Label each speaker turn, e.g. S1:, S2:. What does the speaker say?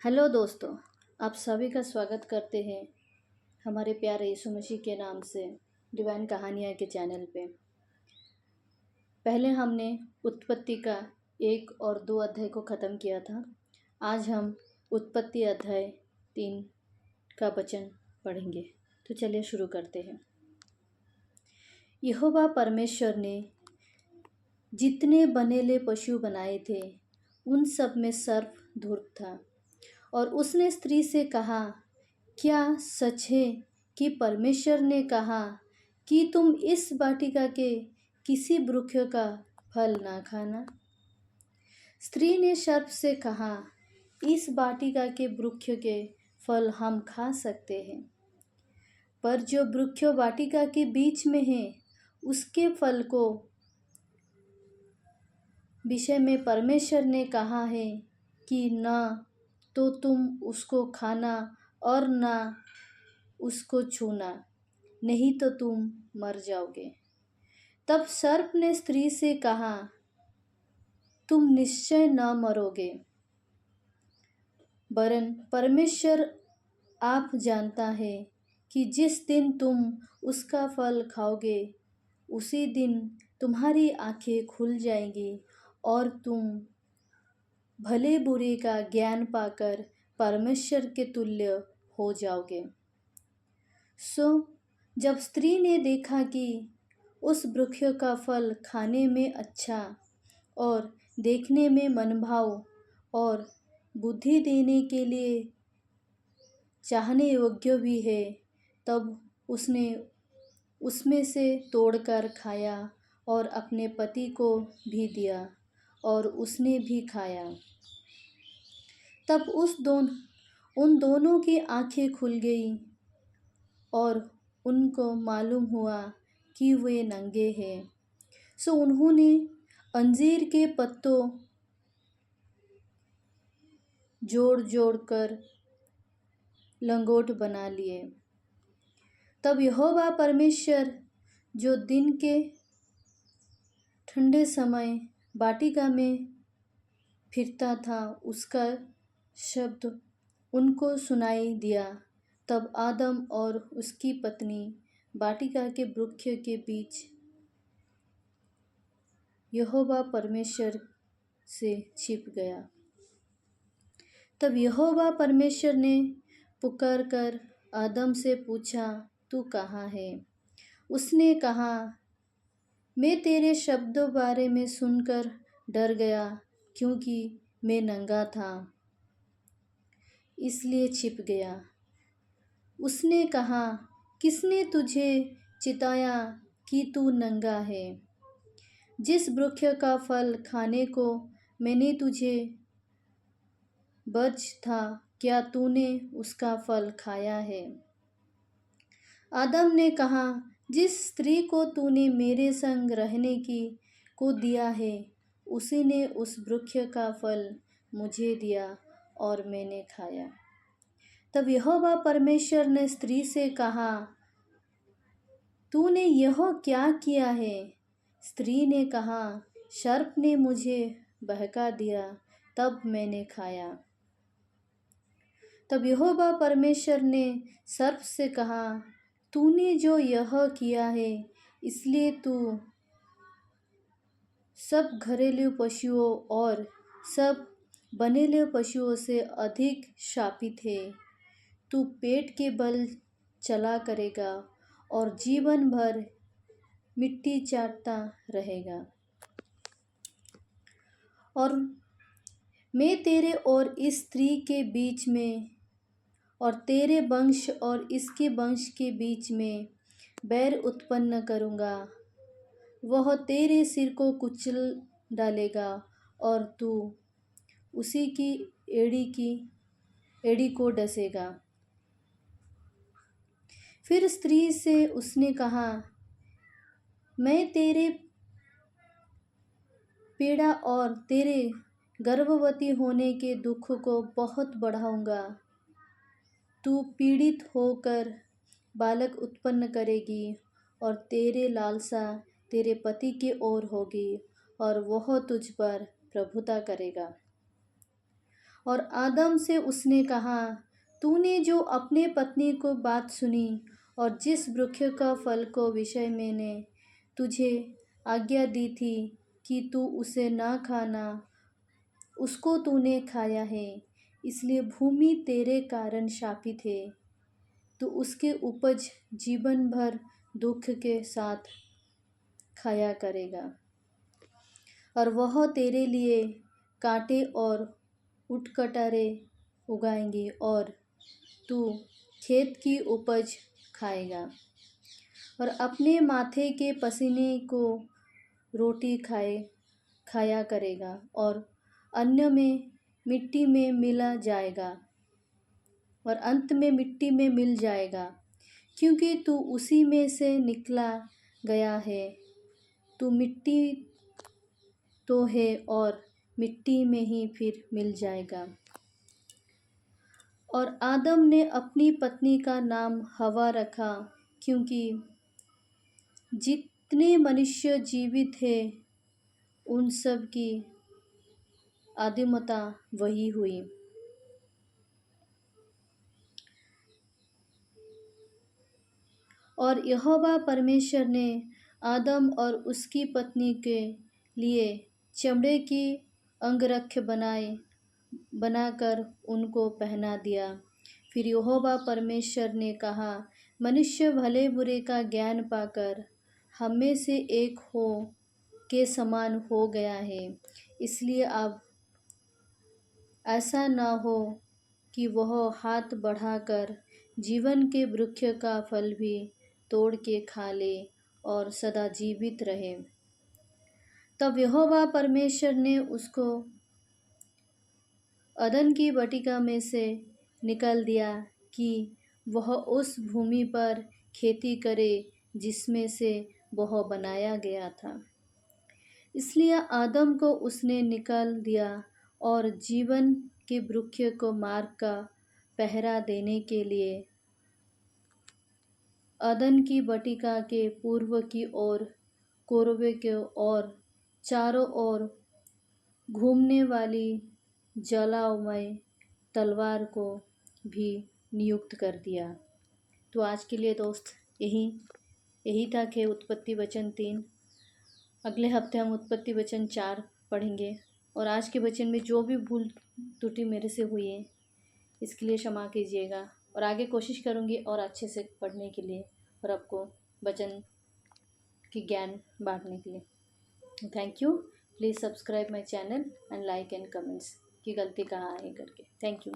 S1: Hello दोस्तों, आप सभी का स्वागत करते हैं हमारे प्यारे यीशु मसीह के नाम से डिवाइन कहानियाँ के चैनल पे। पहले हमने उत्पत्ति का 1 और 2 अध्याय को ख़त्म किया था। आज हम उत्पत्ति अध्याय 3 का वचन पढ़ेंगे। तो चलिए शुरू करते हैं। यहोवा परमेश्वर ने जितने बनेले पशु बनाए थे उन सब में सर्प धूर्त था, और उसने स्त्री से कहा, क्या सच है कि परमेश्वर ने कहा कि तुम इस वाटिका के किसी वृक्ष का फल ना खाना? स्त्री ने सर्प से कहा, इस वाटिका के वृक्ष के फल हम खा सकते हैं, पर जो वृक्ष वाटिका के बीच में है उसके फल को विषय में परमेश्वर ने कहा है कि न तो तुम उसको खाना और न उसको छूना, नहीं तो तुम मर जाओगे। तब सर्प ने स्त्री से कहा, तुम निश्चय न मरोगे, वरन परमेश्वर आप जानता है कि जिस दिन तुम उसका फल खाओगे उसी दिन तुम्हारी आंखें खुल जाएंगी और तुम भले बुरे का ज्ञान पाकर परमेश्वर के तुल्य हो जाओगे। सो जब स्त्री ने देखा कि उस वृक्ष का फल खाने में अच्छा और देखने में मनभाव और बुद्धि देने के लिए चाहने योग्य भी है, तब उसने उसमें से तोड़कर खाया और अपने पति को भी दिया, और उसने भी खाया। तब उन दोनों की आंखें खुल गई और उनको मालूम हुआ कि वे नंगे हैं। सो उन्होंने अंजीर के पत्तों जोड़ जोड़ कर लंगोट बना लिए। तब यहोवा परमेश्वर जो दिन के ठंडे समय वाटिका में फिरता था, उसका शब्द उनको सुनाई दिया। तब आदम और उसकी पत्नी वाटिका के वृक्ष के बीच यहोवा परमेश्वर से छिप गया। तब यहोवा परमेश्वर ने पुकार कर आदम से पूछा, तू कहाँ है? उसने कहा, मैं तेरे शब्दों बारे में सुनकर डर गया, क्योंकि मैं नंगा था, इसलिए छिप गया। उसने कहा, किसने तुझे चिताया कि तू नंगा है? जिस वृक्ष का फल खाने को मैंने तुझे बज था, क्या तूने उसका फल खाया है? आदम ने कहा, जिस स्त्री को तूने मेरे संग रहने को दिया है, उसी ने उस वृक्ष का फल मुझे दिया और मैंने खाया। तब यहोवा परमेश्वर ने स्त्री से कहा, तूने यह क्या किया है? स्त्री ने कहा, सर्प ने मुझे बहका दिया, तब मैंने खाया। तब यहोवा परमेश्वर ने सर्प से कहा, तूने जो यह किया है, इसलिए तू सब घरेलू पशुओं और सब बनेले पशुओं से अधिक शापित है। तू पेट के बल चला करेगा और जीवन भर मिट्टी चाटता रहेगा। और मैं तेरे और इस स्त्री के बीच में और तेरे वंश और इसके वंश के बीच में बैर उत्पन्न करूँगा। वह तेरे सिर को कुचल डालेगा और तू उसी की एड़ी को डसेगा। फिर स्त्री से उसने कहा, मैं तेरे पीड़ा और तेरे गर्भवती होने के दुख को बहुत बढ़ाऊंगा। तू पीड़ित होकर बालक उत्पन्न करेगी और तेरे लालसा तेरे पति की ओर होगी और वह तुझ पर प्रभुता करेगा। और आदम से उसने कहा, तूने जो अपने पत्नी को बात सुनी और जिस वृक्ष का फल को विषय मैंने तुझे आज्ञा दी थी कि तू उसे ना खाना, उसको तूने खाया है, इसलिए भूमि तेरे कारण शापित है। तो उसके उपज जीवन भर दुख के साथ खाया करेगा और वह तेरे लिए कांटे और उटकटारे उगाएंगे और तू खेत की उपज खाएगा और अपने माथे के पसीने को रोटी खाया करेगा और अन्न में मिट्टी में मिला जाएगा और अंत में मिट्टी में मिल जाएगा, क्योंकि तू उसी में से निकला गया है। तू मिट्टी तो है और मिट्टी में ही फिर मिल जाएगा। और आदम ने अपनी पत्नी का नाम हवा रखा, क्योंकि जितने मनुष्य जीवित हैं उन सब की आदिमता वही हुई। और यहोवा परमेश्वर ने आदम और उसकी पत्नी के लिए चमड़े की अंगरख बनाकर उनको पहना दिया। फिर यहोवा परमेश्वर ने कहा, मनुष्य भले बुरे का ज्ञान पाकर हम में से एक हो के समान हो गया है, इसलिए अब ऐसा न हो कि वह हाथ बढ़ाकर जीवन के वृक्ष का फल भी तोड़ के खा ले और सदा जीवित रहे। तब यहोवा परमेश्वर ने उसको अदन की वाटिका में से निकाल दिया कि वह उस भूमि पर खेती करे जिसमें से वह बनाया गया था। इसलिए आदम को उसने निकाल दिया और जीवन के वृक्ष को मार्ग का पहरा देने के लिए अदन की वाटिका के पूर्व की ओर, कोरबे के ओर, चारों ओर घूमने वाली ज्वालामय तलवार को भी नियुक्त कर दिया। तो आज के लिए दोस्त यही तक है उत्पत्ति वचन 3। अगले हफ्ते हम उत्पत्ति वचन 4 पढ़ेंगे। और आज के वचन में जो भी भूल त्रुटि मेरे से हुई है इसके लिए क्षमा कीजिएगा, और आगे कोशिश करूँगी और अच्छे से पढ़ने के लिए और आपको वचन की ज्ञान बांटने के लिए। Thank you. Please subscribe my channel and like and comments कि गलती कहाँ है करके। Thank you.